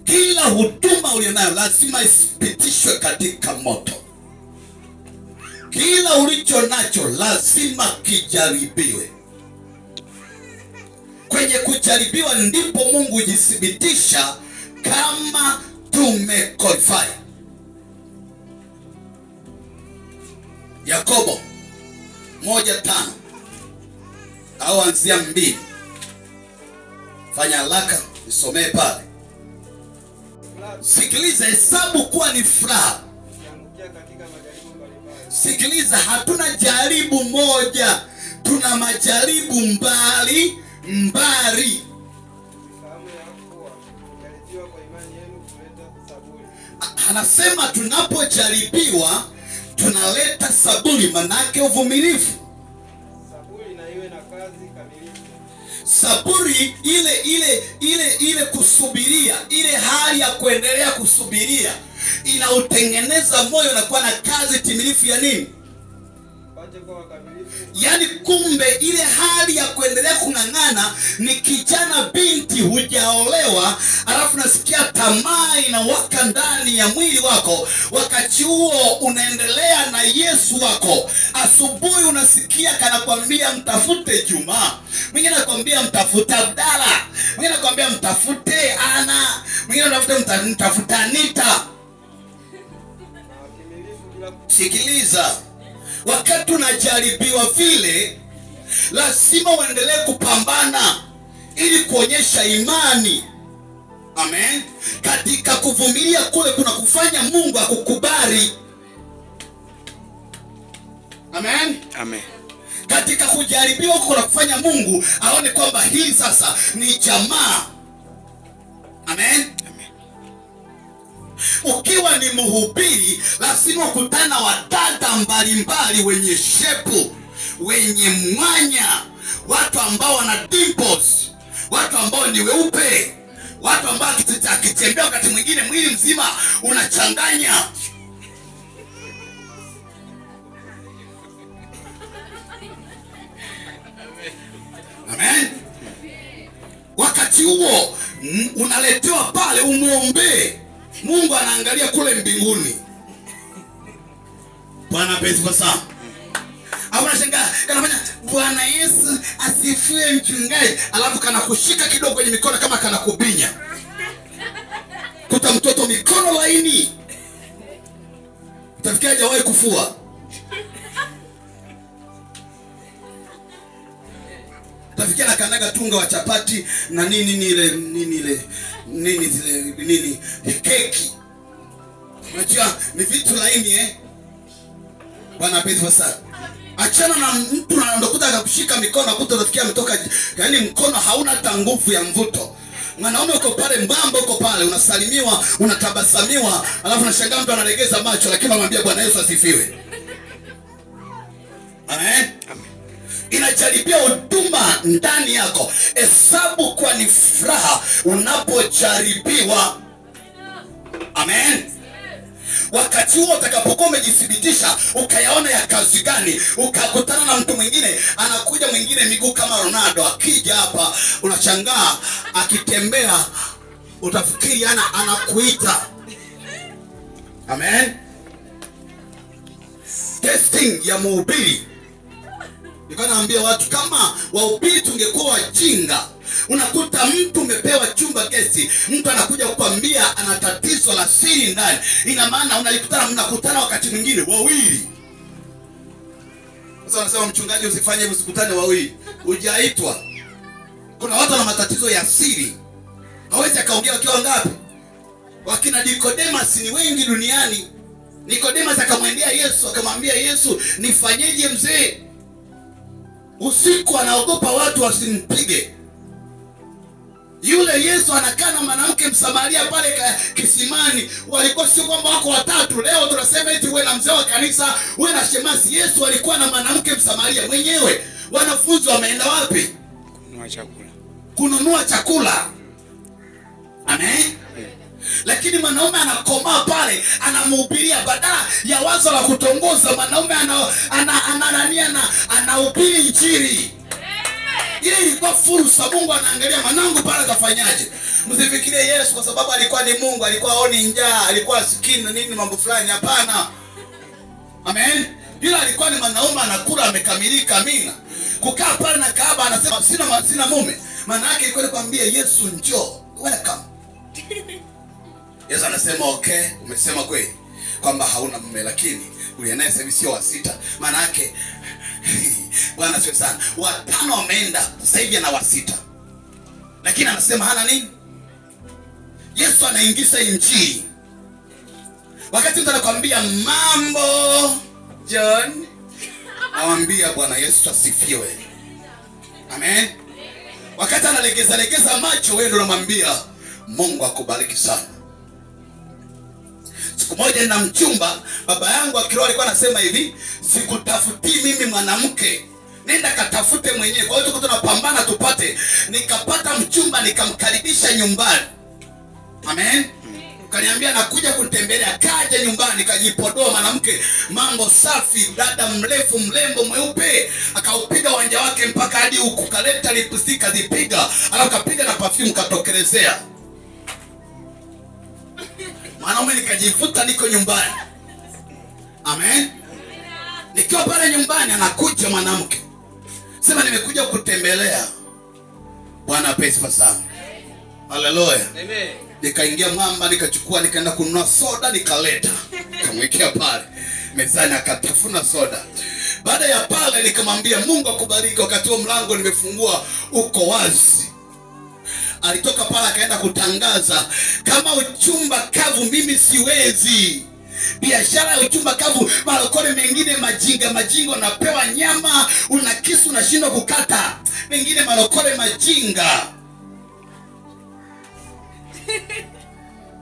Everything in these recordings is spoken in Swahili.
kila huduma ulionayo lazima isipitishwe katika moto. Kila ulicho nacho lazima kijaribiwe. Kwenye kujaribiwa ndipo Mungu hujithibitisha kama tumequalify. Yakobo 1:5 au anzia 2. Fanya haraka nisomee pale. Sikiliza, hesabu kuwa ni furaha. Sikiliza, hatuna jaribu moja, tuna majaribu mbali. Anasema tunapojaribiwa tunaleta saburi, manake uvumilivu. Saburi na iwe na kazi kamilifu. Saburi ile kusubiria, ile hali ya kuendelea kusubiria inautengeneza moyo na kuwa na kazi timilifu ya nini? Yani kumbe ile hali ya kuendelea kung'ang'ana ni kijana binti hujaolewa, alafu nasikia tamaa inawaka ndani ya mwili wako, wakati huo unaendelea na Yesu wako. Asubuhi unasikia kanakwambia mtafute Juma, mwingine anakwambia mtafute Abdalla, mwingine anakwambia mtafute Ana, mwingine anafuta mtafute Anita. Sikiliza, wakati unajaribiwa vile lazima uendelee kupambana ili kuonyesha imani. Amen. Katika kuvumilia kule kuna kufanya Mungu akukubali. Amen. Amen. Katika kujaribiwa kuna kufanya Mungu aone kwamba hii sasa ni jamaa. Amen. Ukiwa ni mhubiri lazima ukutana wadada mbalimbali wenye shepu, wenye mwanya, watu ambao wana dimples, watu ambao ni weupe, watu ambao akitembea wakati mwingine mwili mzima unachanganya. Amen. Wakati huo unaletewa pale umuombe. Mungu anaangalia kule mbinguni. Bwana pesa sana. Au unashangaa kanafanya Bwana Yesu asifiwe mchungaji, alafu kana kushika kidogo kwenye mikono kama kana kubinya. Kuta mtoto mikono laini. Utafikia hajawahi kufua. Utafikia na kanaga tunga wa chapati na nini keki. Unajua ni vitu laini Bwana pesa sana. Achana na mtu anaondokuta akakushika mikono akuta unafikia ametoka, yani mkono hauna hata nguvu ya mvuto. Mwanaume uko pale mbamba uko pale unasalimiwa, unatabasamiwa, alafu unashangaa mtu analegeza macho lakini anamwambia Bwana Yesu asifiwe. Amen. Inajaribia huduma ndani yako. Hesabu kwa ni furaha unapojaribiwa. Amen. Wakati huo utakapokuwa umejithibitisha, ukayaona ya kazi gani, ukakutana na mtu mwingine, anakuja mwingine miguu kama Ronaldo, akija hapa unachangaa, akitembea utafikiri anakuita. Amen. Testing ya mhubiri. Nikaambia watu kama wahubiri tungekuwa wajinga. Unakuta mtu umepewa chumba kesi, mtu anakuja kukwambia ana tatizo la siri ndani. Ina maana mnakutana wakati mwingine wawili. Sasa wanasema mchungaji usifanye usikutane wawili. Hujaitwa. Kuna watu wana matatizo ya siri. Hawezi akaongea wakiwa ngapi? Wakina Nikodemus ni wengi duniani. Nikodemus akamwendea Yesu akamwambia Yesu, nifanyeje mzee? Usiku anaogopa watu wasimpige. Yule Yesu anakaa na mwanamke Msamaria pale kisimani. Walikuwa sio kwamba wako watatu. Leo tunasema eti wewe na mzee wa kanisa, wewe na shemasi. Yesu alikuwa na mwanamke Msamaria mwenyewe. Wanafunzi wameenda wapi? Kununua chakula. Amen. Lakini mwanaume anakomaa pale, anamhubiria badala ya wazo la kutongoza. Mwanaume anahubiri injili. Ile ilikuwa fursa. Mungu anaangalia mwanangu pale kafanyaje. Msifikirie Yesu kwa sababu alikuwa ni Mungu, alikuwa haoni njaa, alikuwa sikini na nini mambo fulani, hapana. Amen. Yule alikuwa ni mwanaume anakula amekamilika, amina. Kukaa pale na Kaaba anasema sina mume. Maana yake ilikuwa nikwambia Yesu njoo, welcome. Yesu anasema okay, umesema kweli kwamba hauna mume, lakini ulianaye sasa sio wa 6. Maana yake Bwana sio sana. Wa 5 wameenda, sasa hivi ana wa 6. Lakini anasema hana nini? Yesu anaingiza injili. Wakati mtu anakuambia mambo John, awambia Bwana Yesu asifiwe. Amen. Wakati analegeza macho, wewe ndio unamwambia Mungu akubariki sana. Siku moja na mchumba, baba yangu akiroho alikuwa anasema hivi, sikutafuti mimi mwanamke, nenda katafute mwenyewe. Kwa hiyo tuko tunapambana tupate. Nikapata mchumba, nikamkaribisha nyumbani. Amen. Kaniambia nakuja kutembelea, kaja nyumbani, nikajipodoa mwanamke, mambo safi, dada mrefu mlembo mweupe, akaupiga wanja wake mpaka hadi huku, kaleta lipstick azipiga, alafu kapiga na perfume katokelezea. Mwanaume nikajivuta, niko nyumbani. Amen. Nikiwa pale nyumbani anakuja mwanamke, sema nimekuja kutembelea. Bwana pesa sana. Haleluya. Amen. Nikaingia mwamba, nikachukua, nikaenda kununua soda, nikaleta, nikamwekea pale mezani, akatafuna soda. Baada ya pale nikamwambia Mungu akubariki. Wakati wa mlango nimefungua uko wazi. Alitoka pale akaenda kutangaza, kama uchumba kavu mimi siwezi. Biashara ya uchumba kavu, malokole mengine majinga unapewa nyama, una kisu unashindwa kukata. Mengine malokole majinga.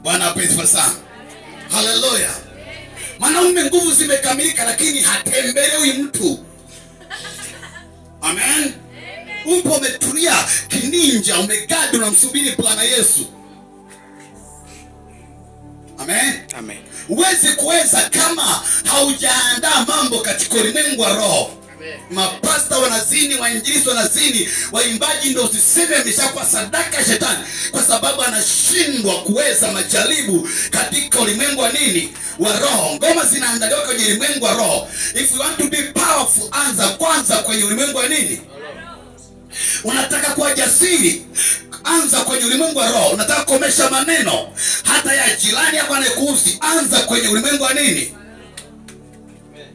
Bwana apesifa sana. Haleluya. Mwanaume nguvu zimekamilika, lakini hatembelewi mtu. Amen. Upo umetulia kininja, umegadi, unamsubiri Bwana Yesu. Amen. Amen. Uweze kuweza kama haujaandaa mambo katika ulimwengu wa roho. Mapasta wanazini, wainjilisti wanazini, waimbaji ndio usiseme ameshakuwa sadaka shetani, kwa sababu anashindwa kuweza majaribu katika ulimwengu wa nini? Wa roho. Ngoma zinaandaliwa kwenye ulimwengu wa roho. If you want to be powerful, anza kwanza kwenye ulimwengu wa nini? Unataka kuwa jasiri, anza kwenye ulimwengu wa roho. Unataka kukomesha maneno hata ya jirani yako anayekuuzi, anza kwenye ulimwengu wa nini?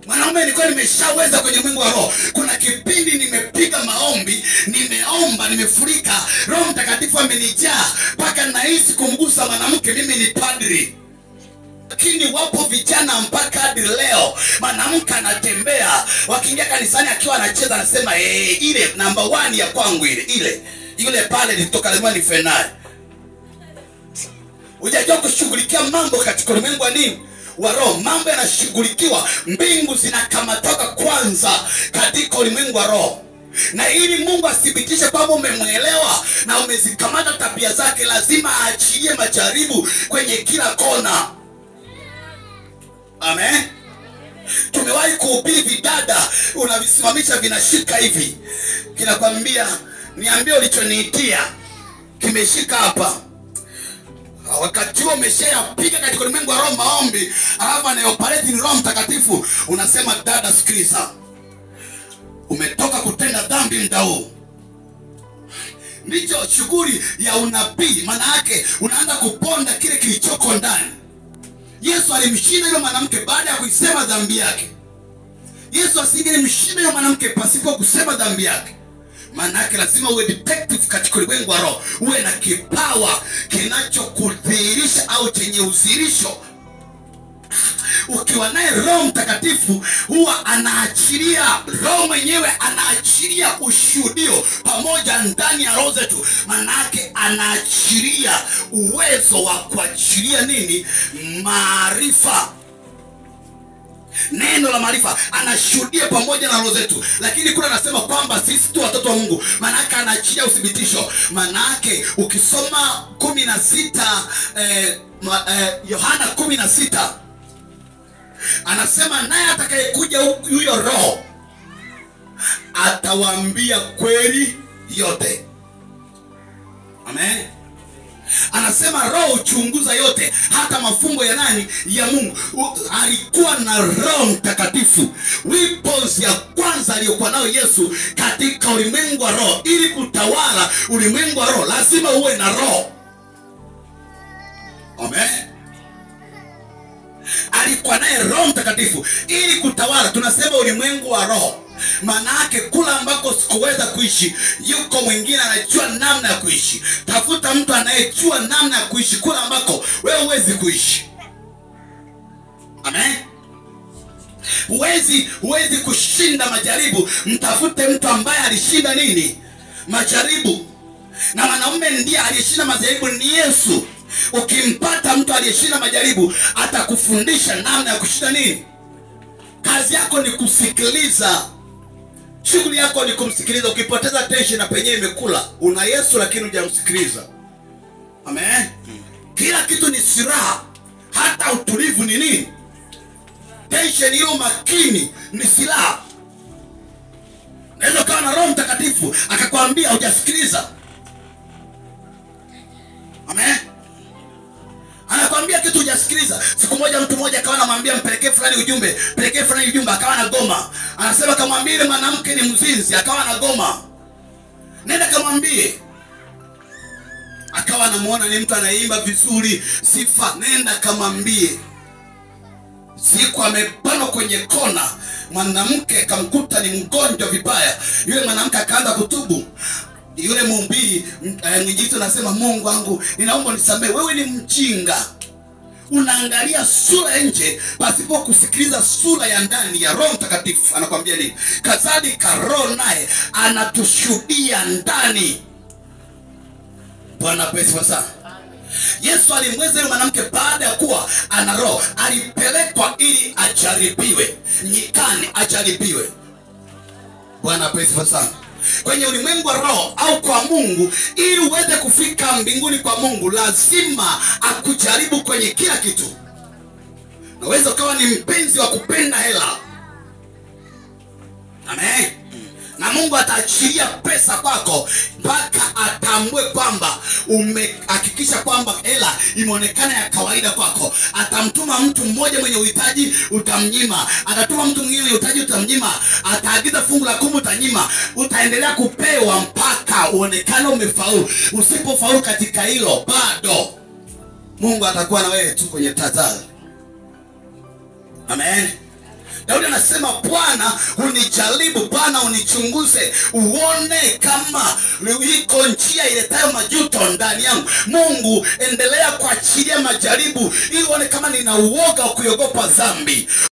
Mwanaume nilikuwa nimeshaweza kwenye ulimwengu wa roho. Kuna kipindi nimepiga maombi, nimeomba, nimefurika, Roho Mtakatifu amenijaa mpaka nahisi kumgusa mwanamke. Mimi ni padri. Lakini wapo vijana mpaka hadi leo mwanamke anatembea, wakiingia kanisani akiwa anacheza anasema ile number 1 ya kwangu ile yule pale nilitoka lazima ni fenai. Hujajua kushughulikia mambo katika ulimwengu wa nini? Wa roho. Mambo yanashughulikiwa, mbingu zinakamatoka kwanza katika ulimwengu wa roho. Na ili Mungu athibitishe kwamba umemwelewa na umezikamata tabia zake, lazima aachilie majaribu kwenye kila kona. Amen. Tumewahi kuhubiri vidada, unavisimamisha vinashika hivi, kinakwambia niambie ulichoniitia kimeshika hapa. Wakati huo umeshayapiga katika ulimwengu wa roho maombi, alafu anayopareti ni Roho Mtakatifu. Unasema dada sikiliza, umetoka kutenda dhambi muda huu. Ndicho shughuli ya unabii. Maana yake unaanza kuponda kile kilichoko ndani. Yesu alimshinda yule mwanamke baada ya kuisema dhambi yake. Yesu asingemshinda yule mwanamke pasipo kusema dhambi yake. Maana yake lazima uwe detective katika ulimwengu wa roho, uwe na kipawa kinachokudhihirisha au chenye udhihirisho. Ukiwa naye Roho Mtakatifu huwa anaachilia, Roho mwenyewe anaachilia ushuhudio pamoja ndani ya roho zetu. Maana yake anaachilia uwezo wa kuachilia nini? Maarifa. Neno la maarifa anashuhudia pamoja na roho zetu. Lakini kuna anasema kwamba sisi tu watoto wa Mungu. Maana yake anaachilia uthibitisho. Maana yake ukisoma 16 Yohana 16 anasema naye atakayekuja huyo roho atawaambia kweli yote. Amen. Anasema roho uchunguza yote, hata mafumbo ya nani? Ya Mungu. Alikuwa na Roho Mtakatifu. Weapons ya kwanza aliyokuwa nayo Yesu katika ulimwengu wa roho, ili kutawala ulimwengu wa roho lazima uwe na roho. Amen. Alikuwa naye Roho Mtakatifu ili kutawala. Tunasema ulimwengu wa roho, maana yake kula ambako sikuweza kuishi, yuko mwingine anajua namna ya kuishi. Tafuta mtu anayejua namna ya kuishi kula ambako wewe huwezi kuishi. Amen. Huwezi kushinda majaribu. Mtafute mtu ambaye alishinda nini? Majaribu. Na mwanaume ndiye aliyeshinda majaribu ni Yesu. Ukimpata mtu aliyeshinda majaribu, atakufundisha namna ya kushinda nini? Kazi yako ni kusikiliza. Shughuli yako ni kumsikiliza. Ukipoteza tension na penye imekula, una Yesu lakini hujamsikiliza. Amen. Kila kitu ni silaha, hata utulivu ni nini? Tension hiyo, makini ni silaha. Naweza kawa na Roho Mtakatifu akakwambia hujasikiliza. Amen. Anakwambia kitu hujasikiliza. Siku moja mtu mmoja akawa anamwambia mpelekee fulani ujumbe, pelekee fulani ujumbe, akawa na goma. Anasema kamwambie ile mwanamke ni mzinzi, akawa na goma. Nenda kamwambie. Akawa anamuona ni mtu anaimba vizuri, sifa, nenda kamwambie. Siku amepano kwenye kona, mwanamke kamkuta ni mgonjwa vibaya. Yule mwanamke akaanza kutubu. Yule mhubiri mwinjilisti anasema, Mungu wangu, ninaomba unisamehe, wewe ni mjinga. Unaangalia sura nje pasipo kusikiliza sura ya ndani ya Roho Mtakatifu. Anakuambia nini? Kadhalika Roho naye anatushuhudia ndani. Bwana pesa sana. Yesu alimweza yule mwanamke baada ya kuwa ana roho, alipelekwa ili ajaribiwe nyikani, ajaribiwe. Bwana pesa sana. Kwenye ulimwengu wa roho au kwa Mungu, ili uweze kufika mbinguni kwa Mungu, lazima akujaribu kwenye kila kitu. Naweza ukawa ni mpenzi wa kupenda hela. Amen. Na Mungu ataachilia pesa kwako mpaka atambue kwamba umehakikisha kwamba hela imeonekana ya kawaida kwako. Atamtuma mtu mmoja mwenye uhitaji, utamnyima. Atatuma mtu mwingine mwenye uhitaji, utamnyima. Ataagiza fungu la 10, utanyima. Utaendelea kupewa mpaka uonekane umefaulu. Usipofaulu katika hilo, bado Mungu atakuwa na wewe tu kwenye tazari. Amen. Daudi anasema, Bwana unijaribu, Bwana unichunguze, uone kama iko njia iletayo majuto ndani yangu. Mungu, endelea kuachilia majaribu ili uone kama nina uoga wa kuogopa dhambi.